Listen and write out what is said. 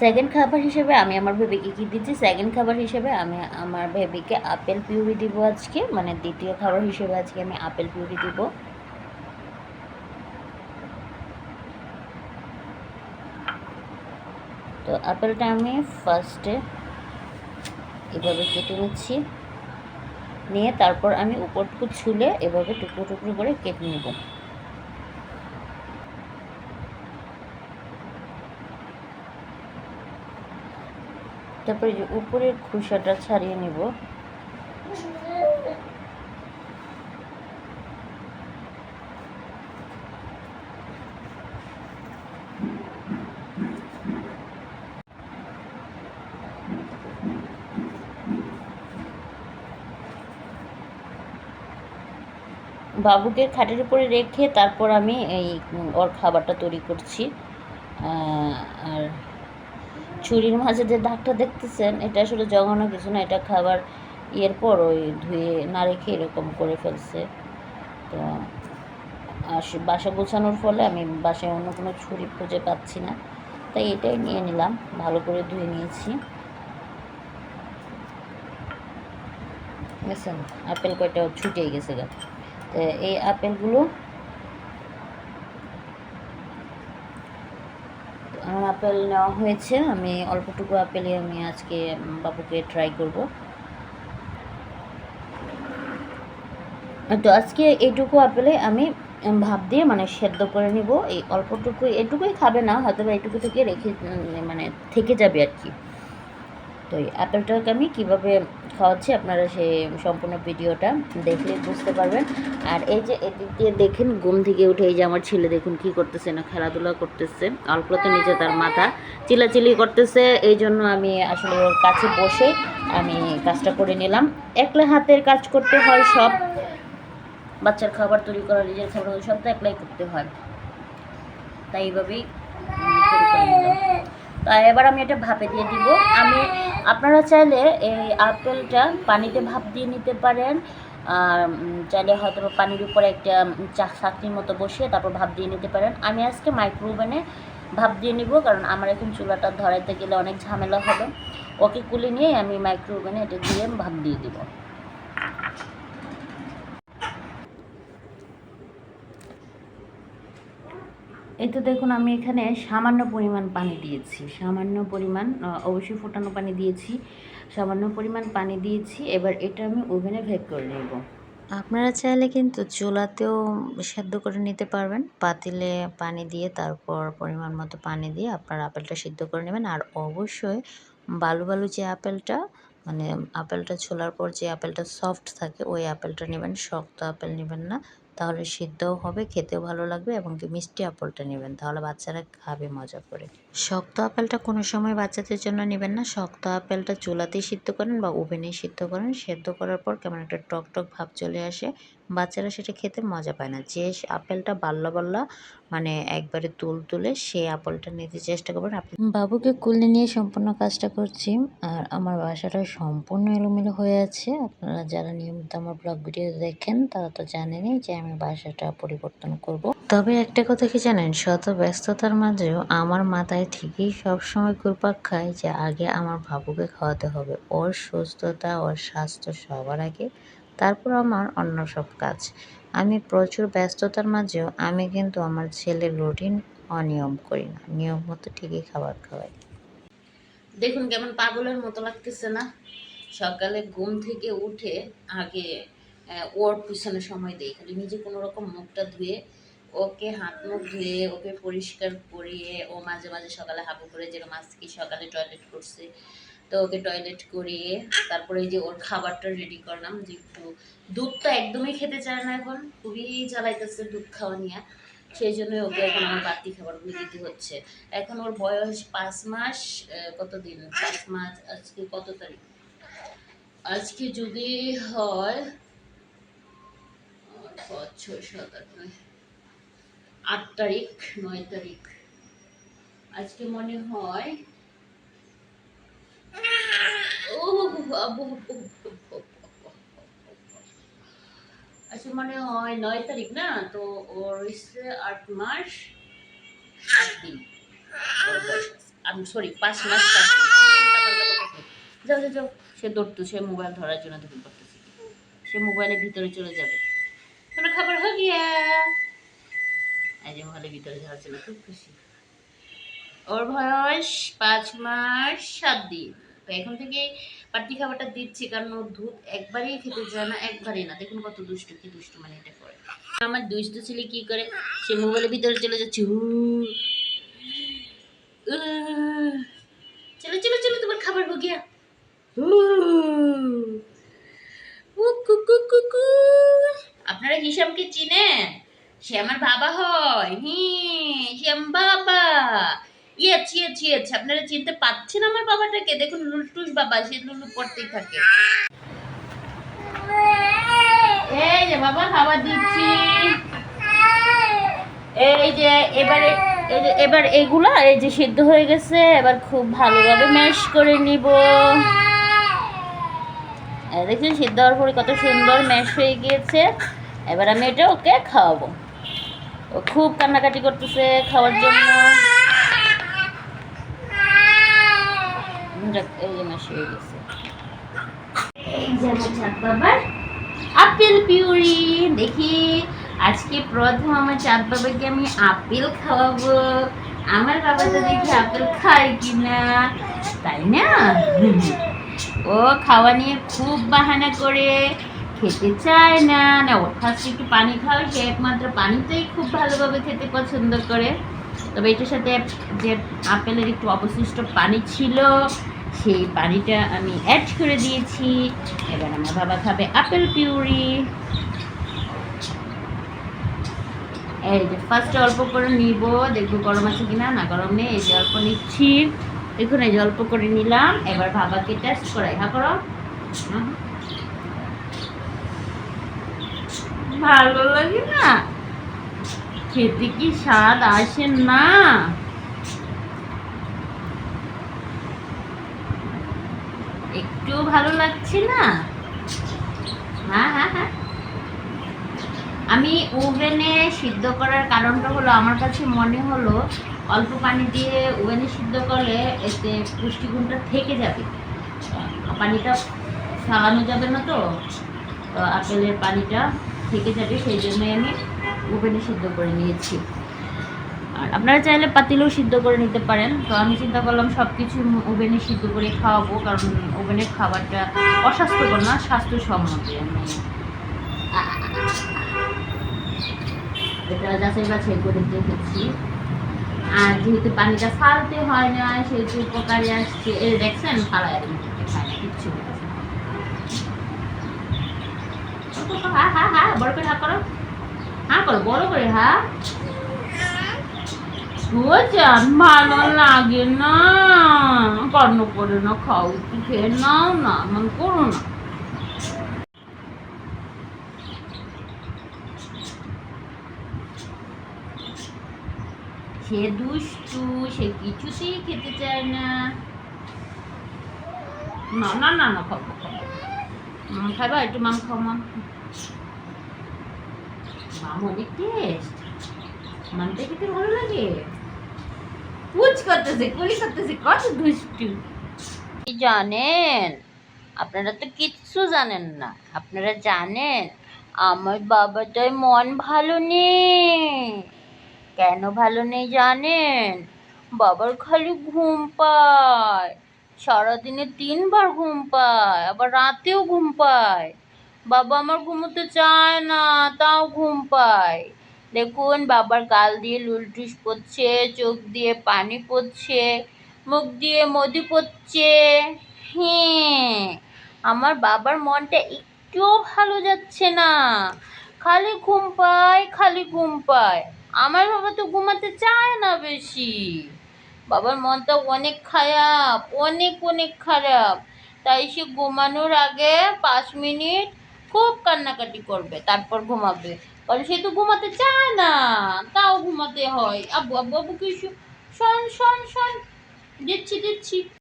Second খাবার হিসেবে আমি আমার বেবিকে কী দিচ্ছি, সেকেন্ড খাবার হিসেবে আমি আমার বেবিকে আপেল পিউরি দিব আজকে, মানে দ্বিতীয় খাবার হিসেবে আজকে আমি আপেল পিউরি দিব। তো আপেলটা আমি ফার্স্টে এভাবে কেটে নিচ্ছি, নিয়ে তারপর আমি উপরটুকু ছুলে এভাবে টুকরো টুকরো করে কেটে নেব। তারপরে যে উপরের খোসাটা ছাড়িয়ে নেব। বাবুকে খাটের উপরে রেখে তারপর আমি এই ওর খাবারটা তৈরি করছি। আর ছুরির মাঝে যে দাগটা দেখতেছেন, এটা আসলে জঘন্য কিছু না, এটা খাবার ইয়ের পর ওই ধুয়ে না রেখে এরকম করে ফেলছে। তো বাসা গোছানোর ফলে আমি বাসায় অন্য কোনো ছুরি খুঁজে পাচ্ছি না, তাই এটাই নিয়ে নিলাম, ভালো করে ধুয়ে নিয়েছি। বুঝছেন, আপেল কয়টা ছুটে গেছে গা। তো এই আপেলগুলো, আমার আপেল নেওয়া হয়েছে, আমি অল্পটুকু আপেলই আমি আজকে বাবুকে ট্রাই করব। তো আজকে এইটুকু আপেলে আমি ভাপ দিয়ে মানে সেদ্ধ করে নিব। এই অল্পটুকু, এটুকুই খাবে না হয়তো, বা এটুকু থেকে রেখে মানে থেকে যাবে আর কি। তো এই আপেলটাকে আমি কীভাবে খাওয়াচ্ছি আপনারা সেই সম্পূর্ণ ভিডিওটা দেখলে বুঝতে পারবেন। আর এই যে এদিক দিয়ে দেখেন, ঘুম থেকে উঠে এই যে আমার ছেলে দেখুন কী করতেছে না, খেলাধুলা করতেছে, অল্পতে নিচে তার মাথা চিলাচিলি করতেছে। এই জন্য আমি আসলে ওর কাছে বসে আমি কাজটা করে নিলাম। একলা হাতের কাজ করতে হয় সব, বাচ্চার খাবার তৈরি করা, নিজের খাবার সব তো একলাই করতে হয়, তাই এইভাবেই তৈরি করে নিলাম। তাই এবার আমি এটা ভাপে দিয়ে দিব। আমি আপনারা চাইলে এই আপেলটা পানিতে ভাপ দিয়ে নিতে পারেন, আর চাইলে হয়তো পানির উপরে একটা চাকনির মতো বসিয়ে তারপর ভাপ দিয়ে নিতে পারেন। আমি আজকে মাইক্রো ওভেনে ভাপ দিয়ে নিব, কারণ আমার এখন চুলাটা ধরাইতে গেলে অনেক ঝামেলা হবে। ওকে কুলে নিয়ে আমি মাইক্রো ওভেনে এটা দিয়ে ভাপ দিয়ে দিব। এই তো দেখুন, আমি এখানে সামান্য পরিমাণ পানি দিয়েছি, সামান্য পরিমাণ, অবশ্যই ফোটানো পানি দিয়েছি, সামান্য পরিমাণ পানি দিয়েছি। এবার এটা আমি ওভেনে বেক করে নেব। আপনারা চাইলে কিন্তু চুলাতেও সেদ্ধ করে নিতে পারবেন, পাতিলে পানি দিয়ে তারপর পরিমাণ মতো পানি দিয়ে আপনার আপেলটা সিদ্ধ করে নেবেন। আর অবশ্যই বালু বালু যে আপেলটা, মানে আপেলটা ছোলার পর যে আপেলটা সফট থাকে ওই আপেলটা নেবেন, শক্ত আপেল নেবেন না, তাহলে সিদ্ধও হবে, খেতেও ভালো লাগবে। এবং কি মিষ্টি আপেলটা নেবেন, তাহলে বাচ্চারা খাবে মজা করে। শক্ত আপেলটা কোনো সময় বাচ্চাদের জন্য নেবেন না। শক্ত আপেলটা চুলাতেই সিদ্ধ করেন বা ওভেনেই সিদ্ধ করেন, সেদ্ধ করার পর কেমন একটা টক টক ভাব চলে আসে, বাচ্চারা সেটা খেতে মজা পায় না। যে আপেলটা বাল্লা বাল্লা মানে একবারে তুলে সেই আপেলটা নিতে চেষ্টা করবেন। আপনি বাবুকে কুলে নিয়ে সম্পূর্ণ কাজটা করছি, আর আমার বাসাটা সম্পূর্ণ এলোমেলো হয়ে আছে। আপনারা যারা নিয়মিত আমার ব্লগ ভিডিও দেখেন তারা তো জানেনই যে আমি বাসাটা পরিবর্তন করব। তবে একটা কথা কি জানেন, শত ব্যস্ততার মাঝেও আমার মাথায় ঠিকই সবসময় ঘুরপাক খায় যে আগে আমার বাবুকে খাওয়াতে হবে, ওর সুস্থতা, ওর স্বাস্থ্য সবার আগে, তারপর আমার অন্য সব কাজ। আমি প্রচুর ব্যস্ততার মাঝেও আমি কিন্তু আমার ছেলের রুটিন অনিয়ম করি না, নিয়ম মতো ঠিকই খাবার খাওয়াই। দেখুন কেমন পাগলের মতো লাগতেছে না, সকালে ঘুম থেকে উঠে আগে ওর পিছনে সময় দেই, খালি নিজে কোনো রকম মুখটা ধুয়ে ওকে হাত মুখ ধুয়ে ওকে পরিষ্কার করিয়ে, ও মাঝে মাঝে সকালে হাগু করে, যেরকম আজকে সকালে টয়লেট করছে, তো ওকে টয়লেট করিয়ে তারপরে এই যে ওর খাবারটা রেডি করলাম। যে একটু দুধটা একদমই খেতে চায় না, এখন খুবই জ্বালাইতেছে দুধ খাওয়া নিয়ে, সেই জন্য ওকে এখন আমার বাড়তি খাবারগুলো দিতে হচ্ছে। এখন ওর বয়স 5 মাস, কতদিন, 5 মাস, আজকে কত তারিখ, আজকে যদি হয় 8 তারিখ, 9 তারিখ, আজকে মনে হয় আজকে মনে হয় 9 তারিখ না, তো ওর হচ্ছে 8 মাস 7 দিন ওর বয়স। আমি সরি 5 মাস 5 দিন। উল্টাপাল্টা বলতেছে। যাও যাও যাও, সে দৌড়তো, সে মোবাইল ধরার জন্য দেখুন করতেছে, সে মোবাইলের ভিতরে চলে যাবে। তোমার খবর হো গিয়া। এই যে মোবাইলের ভিতরে যাওয়ার জন্য খুব খুশি। ওর বয়স 5 মাস 7 দিন। তো এখন থেকে পাটি খাবারটা দিচ্ছি, কারণ ও দুধ একবারই খেতে চায় না, একবারই না। দেখুন কত দুষ্টু, কি দুষ্টু মানে এটা করে। আমার দুষ্টু ছেলে কি করে, সে মোবাইলের ভিতরে চলে যাচ্ছে। চলো চলো চলো, তোমার খাবার হো গিয়া। আপনারা হিসামকে চিনেন? সে আমার বাবা হয়। সে আমার বাবা। ইয়েছি ইয়েছি ইয়েছি, আপনারা চিনতে পাচ্ছেন আমার বাবাটাকে? দেখুন লুলটুস বাবা, সে লুলু পড়তেই থাকে। এই যে বাবা খাবার দিচ্ছি। এই যে এবারে, এই যে এবার এগুলা এই যে সিদ্ধ হয়ে গেছে, এবার খুব ভালোভাবে ম্যাশ করে নিব। দেখুন সিদ্ধ হওয়ার পরে কত সুন্দর ম্যাশ হয়ে গিয়েছে। এবার আমি এটা ওকে খাওয়াবো। ও খুব কান্নাকাটি করতেছে খাওয়ার জন্য। এই যে ম্যাশ হয়ে গেছে। এই যে আমার চাঁদ বাবার আপেল পিউরি। দেখি আজকে প্রথম আমার চাঁদ বাবাকে আমি আপেল খাওয়াবো। আমার বাবা তো দেখি আপেল খায় কিনা, তাই না? ও খাওয়া নিয়ে খুব বাহানা করে, খেতে চায় না। না, ওর ফার্স্ট একটু পানি খাওয়া, সে একমাত্র পানিতেই খুব ভালোভাবে খেতে পছন্দ করে। তবে এটার সাথে যে আপেলের একটু অবশিষ্ট পানি ছিল, সেই পানিটা আমি অ্যাড করে দিয়েছি। এবার আমার বাবা খাবে আপেল পিউরি। এই যে ফার্স্টে অল্প করে নিব, দেখবো গরম আছে কিনা। না গরম নেই, এই যে অল্প নিচ্ছি। দেখুন এই যে অল্প করে নিলাম। এবার বাবাকে টেস্ট করাই। হ্যাঁ করো। ভালো লাগে না? খেতে কি স্বাদ আসে না? একটু ভালো লাগছে না? হ্যাঁ হ্যাঁ হ্যাঁ। আমি ওভেনে সিদ্ধ করার কারণটা হলো, আমার কাছে মনে হলো অল্প পানি দিয়ে ওভেনে সিদ্ধ করলে এতে পুষ্টিগুণটা থেকে যাবে, পানিটা ফেলানো যাবে না। তো আপেলের পানিটা থেকে যাবে, সেই জন্যই আমি ওভেনে সিদ্ধ করে নিয়েছি। আর আপনারা চাইলে পাতিলেও সিদ্ধ করে নিতে পারেন। তো আমি চিন্তা করলাম সব কিছু ওভেনে সিদ্ধ করে খাওয়াবো, কারণ ওভেনের খাবারটা অস্বাস্থ্যকর না, স্বাস্থ্যসম্মত। আমি এটা যাচাই বাছাই করে দেখেছি। আর যেহেতু পানিটা ফালতে হয় না, সেহেতু উপকারে আসছে। এই দেখছেন ফালায় খায় না কিচ্ছু। হ্যাঁ হ্যাঁ হ্যাঁ, বড় করে হা করো, হ্যাঁ করো বড় করে। হ্যাঁ বুঝছেন, ভালো লাগে না, কর্ণ করে না, খাও একটু খেয়ে নাও না, এমন করো না। সে দুষ্টু, সে কিছুতেই খেতে চায় না। না না না না, খাবো খাবো। খাইবা একটু? মাম খাও, মাম। মাম অনেক টেস্ট, মামটা খেতে ভালো লাগে। পুচ করতেছে, কুলি করতেছে, কত দুষ্টু। জানেন, আপনারা তো কিচ্ছু জানেন না। আপনারা জানেন আমার বাবাটার মন ভালো নেই। কেন ভালো নেই জানেন? বাবার খালি ঘুম পায়, সারাদিনে 3 বার ঘুম পায়, আবার রাতেও ঘুম পায়। বাবা আমার ঘুমোতে চায় না, তাও ঘুম পায়। দেখুন বাবার গাল দিয়ে লুলটুস পড়ছে, চোখ দিয়ে পানি পড়ছে, মুখ দিয়ে মধু পড়ছে। হ্যাঁ, আমার বাবার মনটা একটুও ভালো যাচ্ছে না, খালি ঘুম পায়, খালি ঘুম পায়। আমার বাবা তো ঘুমাতে চায় না বেশি। বাবার মনটা অনেক খারাপ, অনেক অনেক খারাপ। তাই সে ঘুমানোর আগে 5 মিনিট খুব কান্নাকাটি করবে, তারপর ঘুমাবে। কারণ সে তো ঘুমাতে চায় না, তাও ঘুমাতে হয়। আব্বু আব্বু আব্বু কিছু, শোন শোন শোন, দিচ্ছি দিচ্ছি।